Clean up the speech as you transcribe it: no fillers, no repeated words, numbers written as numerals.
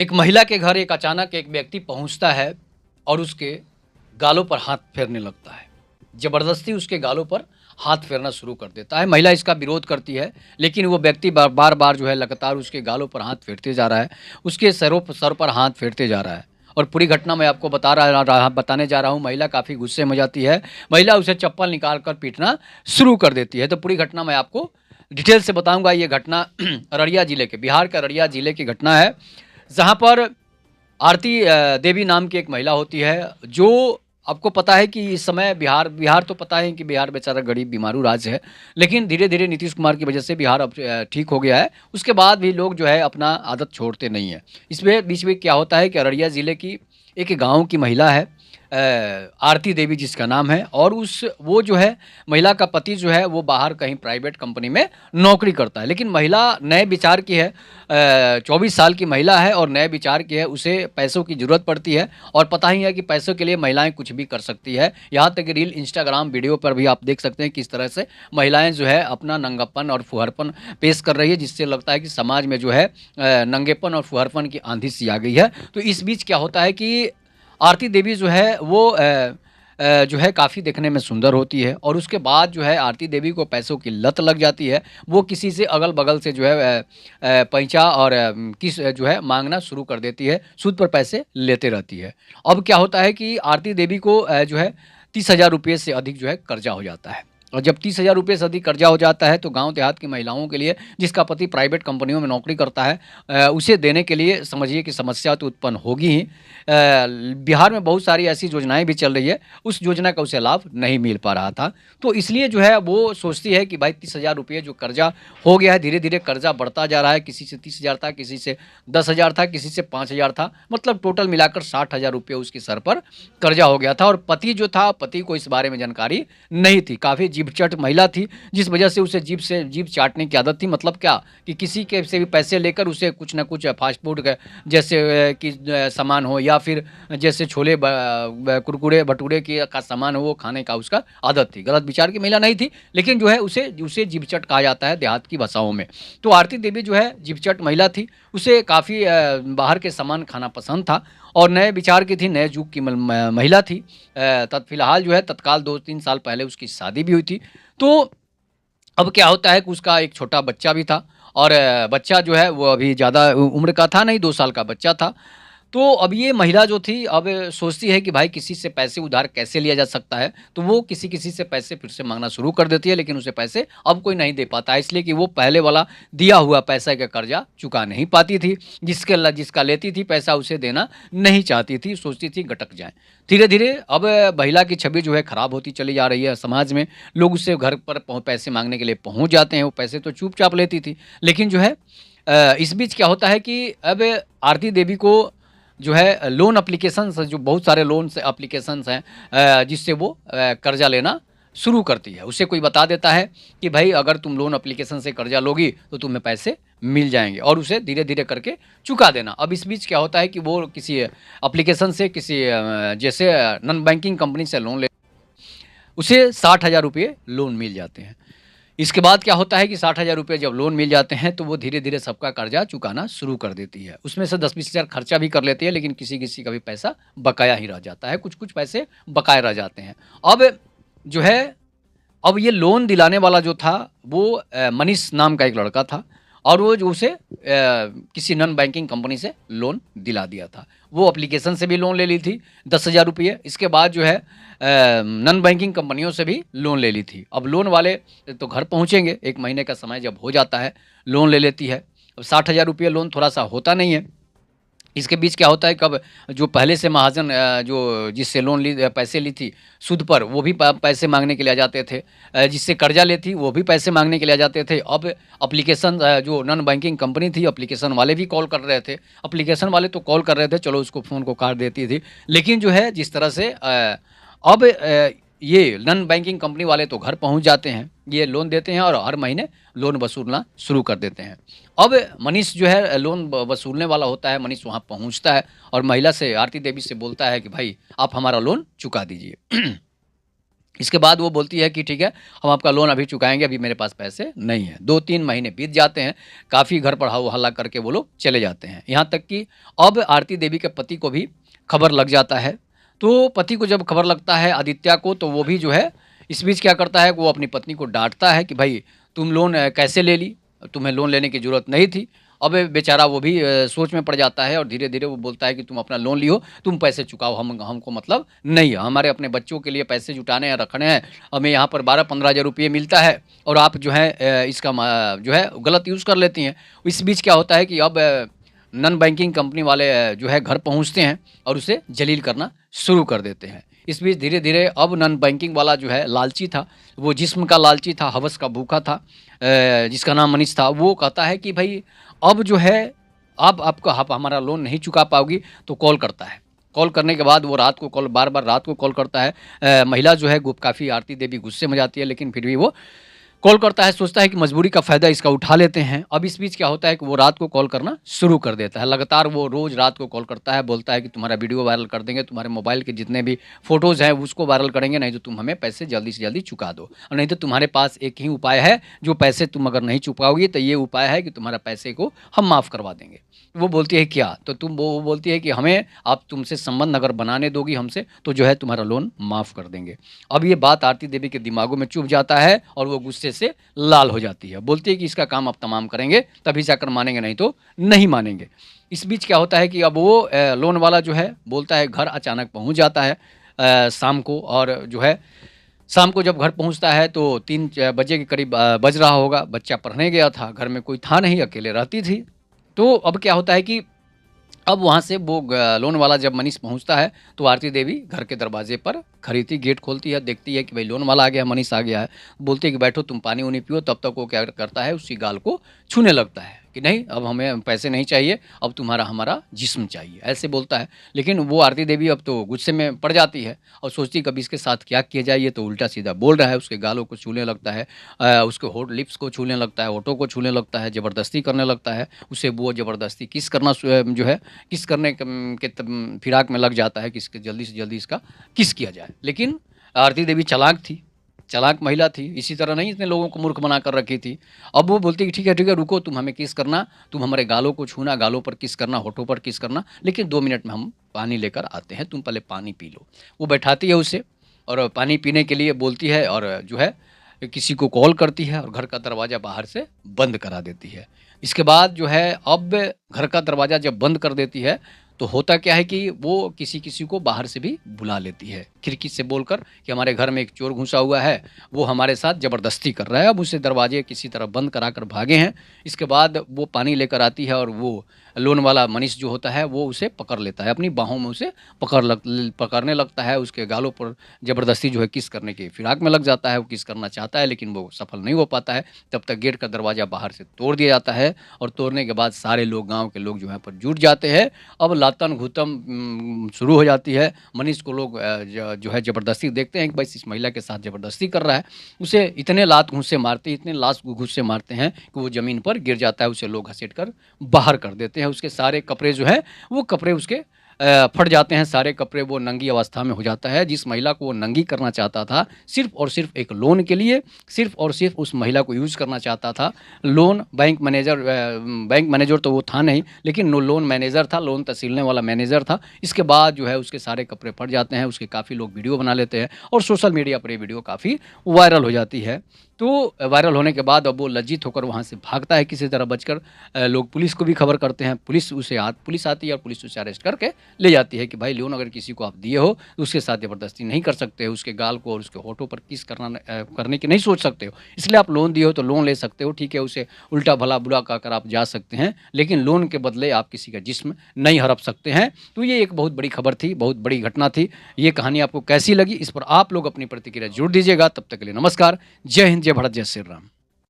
एक महिला के घर एक अचानक एक व्यक्ति पहुंचता है और उसके गालों पर हाथ फेरने लगता है। ज़बरदस्ती उसके गालों पर हाथ फेरना शुरू कर देता है। महिला इसका विरोध करती है, लेकिन वो व्यक्ति बार-बार जो है लगातार उसके गालों पर हाथ फेरते जा रहा है। उसके सर पर हाथ फेरते जा रहा है और पूरी घटना मैं आपको बताने जा रहा हूँ। महिला काफ़ी गुस्से में हो जाती है। महिला उसे चप्पल निकाल कर पीटना शुरू कर देती है। तो पूरी घटना मैं आपको डिटेल से बताऊँगा। ये घटना अररिया ज़िले के बिहार के अररिया ज़िले की घटना है। जहाँ पर आरती देवी नाम की एक महिला होती है, जो आपको पता है कि इस समय बिहार बिहार तो पता है कि बिहार बेचारा गरीब बीमारू राज्य है। लेकिन धीरे-धीरे नीतीश कुमार की वजह से बिहार अब ठीक हो गया है। उसके बाद भी लोग जो है अपना आदत छोड़ते नहीं हैं। इसमें बीच में क्या होता है कि अररिया ज़िले की एक गाँव की महिला है, आरती देवी जिसका नाम है, और उस वो जो है महिला का पति जो है वो बाहर कहीं प्राइवेट कंपनी में नौकरी करता है। लेकिन महिला नए विचार की है, 24 साल की महिला है और नए विचार की है। उसे पैसों की ज़रूरत पड़ती है और पता ही है कि पैसों के लिए महिलाएँ कुछ भी कर सकती है। यहाँ तक कि रील इंस्टाग्राम वीडियो पर भी आप देख सकते हैं किस तरह से महिलाएँ जो है अपना नंगापन और फुहरपन पेश कर रही है, जिससे लगता है कि समाज में जो है नंगेपन और फुहरपन की आंधी सी आ गई है। तो इस बीच क्या होता है कि आरती देवी जो है वो जो है काफ़ी देखने में सुंदर होती है और उसके बाद जो है आरती देवी को पैसों की लत लग जाती है। वो किसी से अगल-बगल से जो है पैंचा और किस जो है माँगना शुरू कर देती है, सूद पर पैसे लेते रहती है। अब क्या होता है कि आरती देवी को जो है 30,000 रुपए से अधिक जो है कर्जा हो जाता है। और जब 30,000 रुपए से अधिक कर्जा हो जाता है तो गाँव देहात की महिलाओं के लिए, जिसका पति प्राइवेट कंपनियों में नौकरी करता है, उसे देने के लिए समझिए कि समस्या तो उत्पन्न होगी ही। बिहार में बहुत सारी ऐसी योजनाएँ भी चल रही है, उस योजना का उसे लाभ नहीं मिल पा रहा था। तो इसलिए जो है वो सोचती है कि भाई 30,000 रुपए जो कर्जा हो गया है, धीरे-धीरे कर्जा बढ़ता जा रहा है, किसी से 30,000 था, किसी से 10,000 था, किसी से 5,000 था, मतलब टोटल मिलाकर 60,000 रुपए उसके सर पर कर्जा हो गया था। और पति जो था, पति को इस बारे में जानकारी नहीं थी। काफ़ी जीभ-चट महिला थी, जिस वजह से उसे जीभ चाटने की आदत थी। मतलब क्या कि किसी के से भी पैसे लेकर उसे कुछ न कुछ फ़ास्ट फूड क जैसे कि सामान हो या फिर जैसे छोले कुरकुरे, भटूरे की का सामान हो, वो खाने का उसका आदत थी। गलत विचार की महिला नहीं थी, लेकिन जो है उसे उसे जीभ-चट कहा जाता है देहात की भाषाओं में। तो आरती देवी जो है जीभ-चट महिला थी, उसे काफ़ी बाहर के सामान खाना पसंद था और नए विचार की थी, नए युग की महिला थी। फिलहाल जो है तत्काल 2-3 साल पहले उसकी शादी भी हुई थी। तो अब क्या होता है कि उसका एक छोटा बच्चा भी था और बच्चा जो है वो अभी ज़्यादा उम्र का था नहीं, 2 साल का बच्चा था। तो अब ये महिला जो थी अब सोचती है कि भाई किसी से पैसे उधार कैसे लिया जा सकता है, तो वो किसी-किसी से पैसे फिर से माँगना शुरू कर देती है, लेकिन उसे पैसे अब कोई नहीं दे पाता है, इसलिए कि वो पहले वाला दिया हुआ पैसे का कर्जा चुका नहीं पाती थी। जिसका लेती थी पैसा उसे देना नहीं चाहती थी, सोचती थी गटक जाएँ। धीरे-धीरे अब महिला की छवि जो है खराब होती चली जा रही है समाज में। लोग उससे घर पर पैसे माँगने के लिए पहुँच जाते हैं, वो पैसे तो चुपचाप लेती थी। लेकिन जो है इस बीच क्या होता है कि अब आरती देवी को जो है लोन एप्लीकेशंस, जो बहुत सारे लोन्स एप्लीकेशंस हैं, जिससे वो कर्जा लेना शुरू करती है। उसे कोई बता देता है कि भाई अगर तुम लोन एप्लीकेशन से कर्जा लोगी तो तुम्हें पैसे मिल जाएँगे और उसे धीरे-धीरे करके चुका देना। अब इस बीच क्या होता है कि वो किसी एप्लीकेशन से किसी जैसे नॉन बैंकिंग कंपनी से लोन ले, उसे 60,000 रुपए लोन मिल जाते हैं। इसके बाद क्या होता है कि 60,000 रुपए जब लोन मिल जाते हैं, तो वो धीरे-धीरे सबका कर्जा चुकाना शुरू कर देती है। उसमें से 10-20 हज़ार खर्चा भी कर लेती है, लेकिन किसी-किसी का भी पैसा बकाया ही रह जाता है, कुछ-कुछ पैसे बकाए रह जाते हैं। अब जो है, अब ये लोन दिलाने वाला जो था, वो मनीष नाम का एक लड़का था और वो जो उसे किसी नॉन बैंकिंग कंपनी से लोन दिला दिया था। वो एप्लीकेशन से भी लोन ले ली थी 10,000 रुपये, इसके बाद जो है नॉन बैंकिंग कंपनियों से भी लोन ले ली थी। अब लोन वाले तो घर पहुँचेंगे, 1 महीने का समय जब हो जाता है, लोन ले लेती है। अब 60,000 रुपये लोन थोड़ा-सा होता नहीं है। इसके बीच क्या होता है, कब जो पहले से महाजन जो जिससे लोन ली पैसे ली थी सूद पर, वो भी प पैसे माँगने के लिए आ जाते थे। जिससे कर्जा ली थी वो भी पैसे माँगने के लिए आ जाते थे। अब एप्लीकेशन जो नॉन बैंकिंग कंपनी थी, एप्लीकेशन वाले भी कॉल कर रहे थे। एप्लीकेशन वाले तो कॉल कर रहे थे, चलो उसको फ़ोन को काट देती थी। लेकिन जो है जिस तरह से अब ये नॉन बैंकिंग कंपनी वाले तो घर पहुँच जाते हैं, ये लोन देते हैं और हर महीने लोन वसूलना शुरू कर देते हैं। अब मनीष जो है लोन वसूलने वाला होता है, मनीष वहाँ पहुँचता है और महिला से, आरती देवी से बोलता है कि भाई आप हमारा लोन चुका दीजिए। इसके बाद वो बोलती है कि ठीक है, हम आपका लोन अभी चुकाएँगे, अभी मेरे पास पैसे नहीं हैं। 2-3 महीने बीत जाते हैं, काफ़ी घर पर हो-हल्ला करके वो लोग चले जाते हैं। यहाँ तक कि अब आरती देवी के पति को भी खबर लग जाता है। तो पति को जब खबर लगता है आदित्य को, तो वो भी जो है इस बीच क्या करता है, वो अपनी पत्नी को डाँटता है कि भई तुम लोन कैसे ले ली? तुम्हें लोन लेने की ज़रूरत नहीं थी। अब बेचारा वो भी सोच में पड़ जाता है और धीरे-धीरे वो बोलता है कि तुम अपना लोन लियो, तुम पैसे चुकाओ, हमको मतलब नहीं है। हमारे अपने बच्चों के लिए पैसे जुटाने हैं, रखने हैं। हमें यहाँ पर 12-15 हज़ार रुपये मिलता है और आप जो है इसका जो है गलत यूज़ कर लेती हैं। इस बीच क्या होता है कि अब नॉन बैंकिंग कंपनी वाले जो है घर पहुँचते हैं और उसे जलील करना शुरू कर देते हैं। इस बीच धीरे-धीरे अब नॉन बैंकिंग वाला जो है लालची था, वो जिस्म का लालची था, हवस का भूखा था, जिसका नाम मनीष था, वो कहता है कि भई अब जो है, अब आपका आप हमारा लोन नहीं चुका पाओगी, तो कॉल करता है। कॉल करने के बाद वो रात को कॉल बार-बार रात को कॉल करता है। महिला जो है काफ़ी आरती देवी गुस्से में जाती है, लेकिन फिर भी वो कॉल करता है, सोचता है कि मजबूरी का फ़ायदा इसका उठा लेते हैं। अब इस बीच क्या होता है कि वो रात को कॉल करना शुरू कर देता है। लगातार वो रोज़ रात को कॉल करता है, बोलता है कि तुम्हारा वीडियो वायरल कर देंगे, तुम्हारे मोबाइल के जितने भी फ़ोटोज़ हैं उसको वायरल करेंगे, नहीं तो तुम हमें पैसे जल्दी से जल्दी चुका दो। और नहीं तो तुम्हारे पास एक ही उपाय है, जो पैसे तुम अगर नहीं चुकाओगी तो ये उपाय है कि तुम्हारा पैसे को हम माफ़ करवा देंगे। वो बोलती है क्या? तो वो बोलती है कि हमें, आप तुमसे संबंध अगर बनाने दोगी हमसे, तो जो है तुम्हारा लोन माफ़ कर देंगे। अब ये बात आरती देवी के दिमागों में चुभ जाता है और वो गुस्से से लाल हो जाती है। बोलती है कि इसका काम अब तमाम करेंगे, तभी जाकर मानेंगे, नहीं तो नहीं मानेंगे। इस बीच क्या होता है कि अब वो लोन वाला जो है बोलता है, घर अचानक पहुँच जाता है शाम को, और जो है शाम को जब घर पहुँचता है तो 3 बजे के करीब बज रहा होगा। बच्चा पढ़ने गया था, घर में कोई था नहीं, अकेले रहती थी। तो अब क्या होता है कि अब वहाँ से वो लोन वाला जब मनीष पहुँचता है, तो आरती देवी घर के दरवाजे पर खड़ी थी, गेट खोलती है, देखती है कि भाई लोन वाला आ गया, मनीष आ गया है। बोलती है कि बैठो, तुम पानी-वानी पियो। तब तक वो क्या करता है, उसकी गाल को छूने लगता है कि नहीं, अब हमें पैसे नहीं चाहिए, अब तुम्हारा हमारा जिस्म चाहिए, ऐसे बोलता है। लेकिन वो आरती देवी अब तो गुस्से में पड़ जाती है और सोचती है कभी इसके साथ क्या किया जाए, ये तो उल्टा-सीधा बोल रहा है। उसके गालों को छूने लगता है, उसके होठ लिप्स को छूने लगता है, होठों को छूने लगता है, ज़बरदस्ती करने लगता है। उसे वो ज़बरदस्ती किस करना जो है किस करने के फिराक में लग जाता है कि इसके जल्दी से जल्दी इसका किस किया जाए। लेकिन आरती देवी चालाक थी, चालाक महिला थी, इसी तरह नहीं इसने लोगों को मूर्ख बना कर रखी थी। अब वो बोलती कि ठीक है, रुको, तुम हमें किस करना, तुम हमारे गालों को छूना, गालों पर किस करना, होठों पर किस करना, लेकिन 2 मिनट में हम पानी लेकर आते हैं, तुम पहले पानी पी लो। वो बैठाती है उसे और पानी पीने के लिए बोलती है और जो है किसी को कॉल करती है और घर का दरवाज़ा बाहर से बंद करा देती है। इसके बाद जो है, अब घर का दरवाज़ा जब बंद कर देती है, तो होता क्या है कि वो किसी-किसी को बाहर से भी बुला लेती है, खिड़की से बोलकर कि हमारे घर में एक चोर घुसा हुआ है, वो हमारे साथ ज़बरदस्ती कर रहा है। अब उसे दरवाजे किसी तरह बंद कराकर भागे हैं। इसके बाद वो पानी लेकर आती है और वो लोन वाला मनीष जो होता है, वो उसे पकड़ लेता है, अपनी बाहों में उसे पकड़ने लगता है। उसके गालों पर ज़बरदस्ती जो है किस करने की फिराक में लग जाता है, वो किस करना चाहता है, लेकिन वो सफल नहीं हो पाता है। तब तक गेट का दरवाज़ा बाहर से तोड़ दिया जाता है और तोड़ने के बाद सारे लोग, गाँव के लोग जो हैं पर जुट जाते हैं। अब लातन-घुतम शुरू हो जाती है। मनीष को लोग जो है ज़बरदस्ती देखते हैं कि बस इस महिला के साथ ज़बरदस्ती कर रहा है। उसे इतने लात घूँसे मारते, इतने लात घूँसे मारते हैं कि वो ज़मीन पर गिर जाता है। उसे लोग घसीट कर बाहर कर देते हैं। उसके सारे कपड़े जो हैं, वो कपड़े उसके फट जाते हैं, सारे कपड़े, वो नंगी अवस्था में हो जाता है। जिस महिला को वो नंगी करना चाहता था, सिर्फ़ और सिर्फ़ एक लोन के लिए, सिर्फ़ और सिर्फ़ उस महिला को यूज़ करना चाहता था। बैंक मैनेजर तो वो था नहीं, लेकिन वो लोन मैनेजर था, लोन तहसीलने वाला मैनेजर था। इसके बाद जो है उसके सारे कपड़े फट जाते हैं, उसके काफ़ी लोग वीडियो बना लेते हैं और सोशल मीडिया पर ये वीडियो काफ़ी वायरल हो जाती है। तो वायरल होने के बाद अब वो लज्जित होकर वहाँ से भागता है किसी तरह बचकर। लोग पुलिस को भी खबर करते हैं, पुलिस आती है और पुलिस उसे अरेस्ट करके ले जाती है कि भाई लोन अगर किसी को आप दिए हो तो उसके साथ ज़बरदस्ती नहीं कर सकते हो, उसके गाल को और उसके होठों पर किस करने की नहीं सोच सकते हो। इसलिए आप लोन दिए हो तो लोन ले सकते हो, ठीक है, उसे उल्टा भला बुरा कहकर आप जा सकते हैं, लेकिन लोन के बदले आप किसी का जिस्म नहीं हड़प सकते हैं। तो ये एक बहुत बड़ी खबर थी, बहुत बड़ी घटना थी। ये कहानी आपको कैसी लगी, इस पर आप लोग अपनी प्रतिक्रिया ज़रूर दीजिएगा। तब तक के लिए नमस्कार। जय हिंद, जय भारत, जय श्री राम।